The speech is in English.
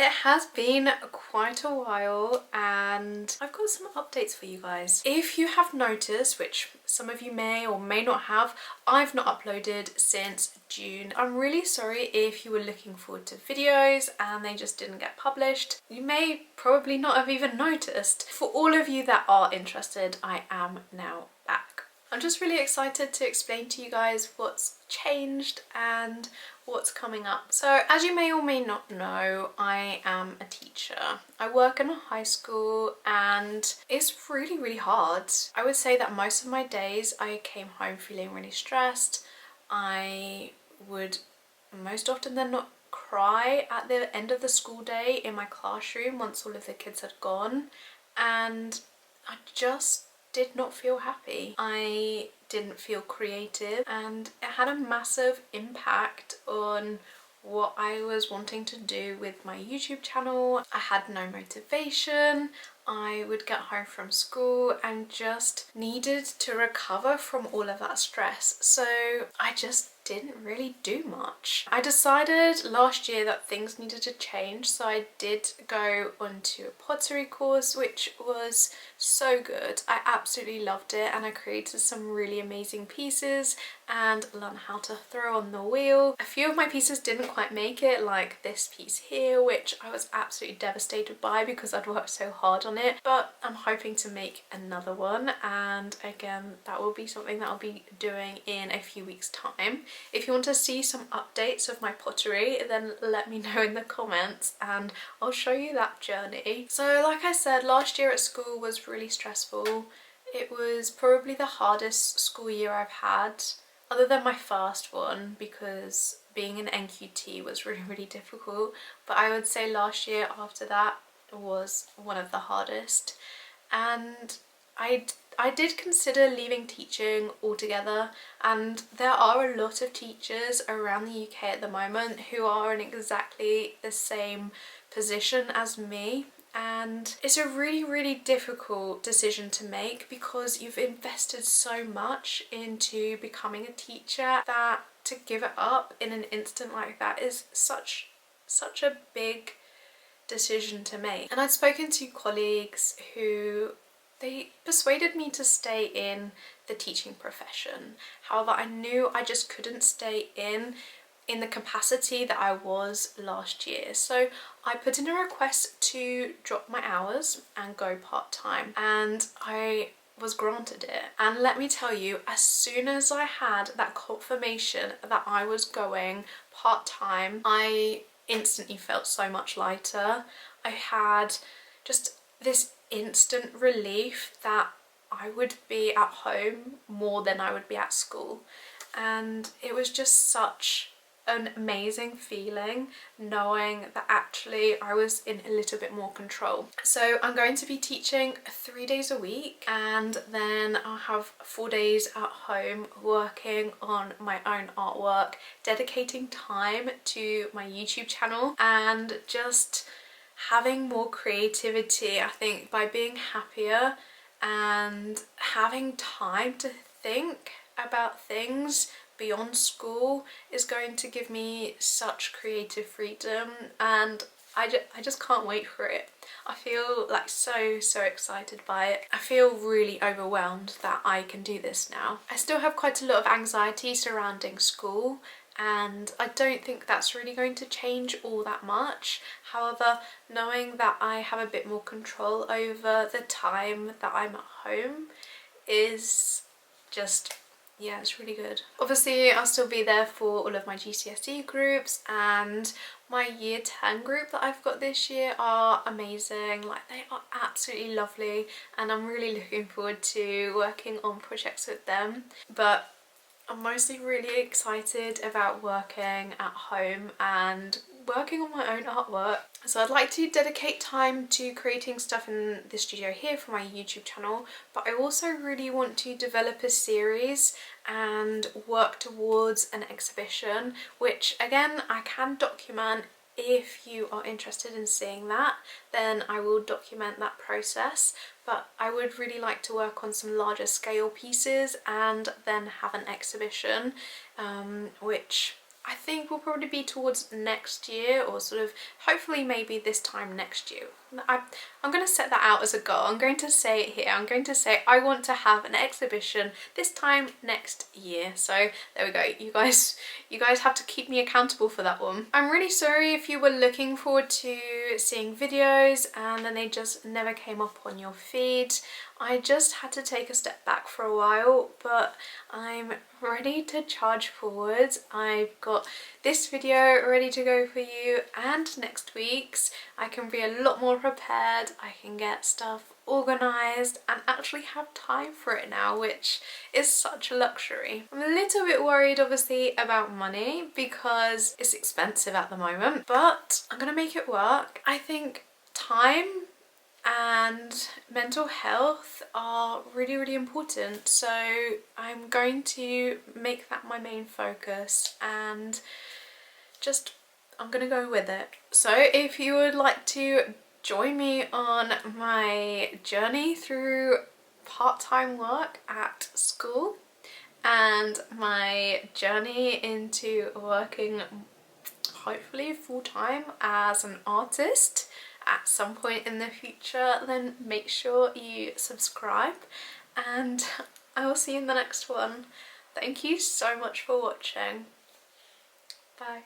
It has been quite a while and I've got some updates for you guys. If you have noticed, which some of you may or may not have, I've not uploaded since June. I'm really sorry if you were looking forward to videos and they just didn't get published. You may probably not have even noticed. For all of you that are interested, I am now back. I'm just really excited to explain to you guys what's changed and what's coming up. So as you may or may not know, I am a teacher. I work in a high school and it's really hard. I would say that most of my days I came home feeling really stressed. I would most often than not cry at the end of the school day in my classroom once all of the kids had gone, and I just did not feel happy. I didn't feel creative and it had a massive impact on what I was wanting to do with my YouTube channel. I had no motivation. I would get home from school and just needed to recover from all of that stress. So I just didn't really do much. I decided last year that things needed to change, so I did go onto a pottery course, which was so good. I absolutely loved it and I created some really amazing pieces and learned how to throw on the wheel. A few of my pieces didn't quite make it, like this piece here, which I was absolutely devastated by because I'd worked so hard on it, but I'm hoping to make another one, and again that will be something that I'll be doing in a few weeks time. If you want to see some updates of my pottery, then let me know in the comments and I'll show you that journey. So like I said, last year at school was really stressful. It was probably the hardest school year I've had, other than my first one, because being an NQT was really difficult. But I would say last year after that was one of the hardest. And I did consider leaving teaching altogether, and there are a lot of teachers around the UK at the moment who are in exactly the same position as me, and it's a really difficult decision to make because you've invested so much into becoming a teacher that to give it up in an instant like that is such a big decision to make. And I'd spoken to colleagues who they persuaded me to stay in the teaching profession. However, I knew I just couldn't stay in the capacity that I was last year. So I put in a request to drop my hours and go part-time, and I was granted it. And let me tell you, as soon as I had that confirmation that I was going part-time, I instantly felt so much lighter. I had just this instant relief that I would be at home more than I would be at school, and it was just such an amazing feeling knowing that actually I was in a little bit more control. So I'm going to be teaching 3 days a week, and then I'll have 4 days at home working on my own artwork, dedicating time to my YouTube channel and just having more creativity. I think by being happier and having time to think about things beyond school is going to give me such creative freedom, and I just can't wait for it. I feel like so excited by it. I feel really overwhelmed that I can do this now. I still have quite a lot of anxiety surrounding school, and I don't think that's really going to change all that much. However, knowing that I have a bit more control over the time that I'm at home is just, yeah, it's really good. Obviously I'll still be there for all of my GCSE groups, and my year 10 group that I've got this year are amazing. Like, they are absolutely lovely and I'm really looking forward to working on projects with them. But I'm mostly really excited about working at home and working on my own artwork. So I'd like to dedicate time to creating stuff in the studio here for my YouTube channel, but I also really want to develop a series and work towards an exhibition, which again I can document. If you are interested in seeing that, then I will document that process, but I would really like to work on some larger scale pieces and then have an exhibition, which I think will probably be towards next year, or sort of hopefully maybe this time next year. I'm going to set that out as a goal. I'm going to say it here. I'm going to say I want to have an exhibition this time next year. So there we go. You guys have to keep me accountable for that one. I'm really sorry if you were looking forward to seeing videos and then they just never came up on your feed. I just had to take a step back for a while, but I'm ready to charge forwards. I've got this video ready to go for you, and next week's. I can be a lot more prepared. I can get stuff organised and actually have time for it now, which is such a luxury. I'm a little bit worried obviously about money because it's expensive at the moment, but I'm gonna make it work. I think time and mental health are really, really important, so I'm going to make that my main focus and just I'm gonna go with it. So if you would like to join me on my journey through part-time work at school and my journey into working hopefully full-time as an artist at some point in the future, then make sure you subscribe and I will see you in the next one. Thank you so much for watching. Bye.